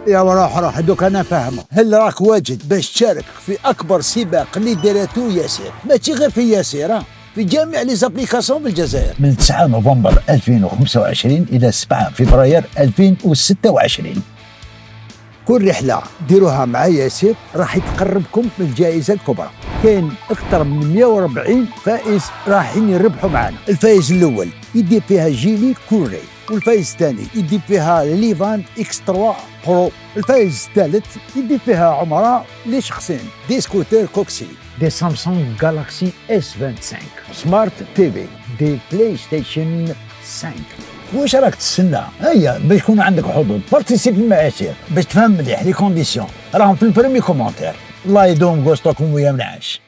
يا روح دوك انا فاهمه. هل راك واجد باش تشارك في اكبر سباق اللي دارته ياسر؟ ماشي غير في ياسر، في جميع لي زابليكاسيون في الجزائر. من 9 نوفمبر 2025 الى 7 فبراير 2026. كل رحلة ديروها مع ياسر راح تقربكم من الجائزة الكبرى. كاين أكثر من 140 فائز رايحين يربحوا معنا. الفائز الأول يدي فيها جيلي كوري، والفائز الثاني يدي فيها ليفان اكس 3 برو، الفائز الثالث يدي فيها عمراء لشخصين، دي سكوتر كوكسي، دي سامسونج جالاكسي S25، سمارت تي في، دي بلاي ستيشن 5. واش راك تستنى؟ هيا باش يكون عندك حظوظ بارتيسيبي مع ياسر باش تفهم مليح لي كونديسيون راهم في البريمي كومونتير. الله يدوم قوستكم ويا منعش.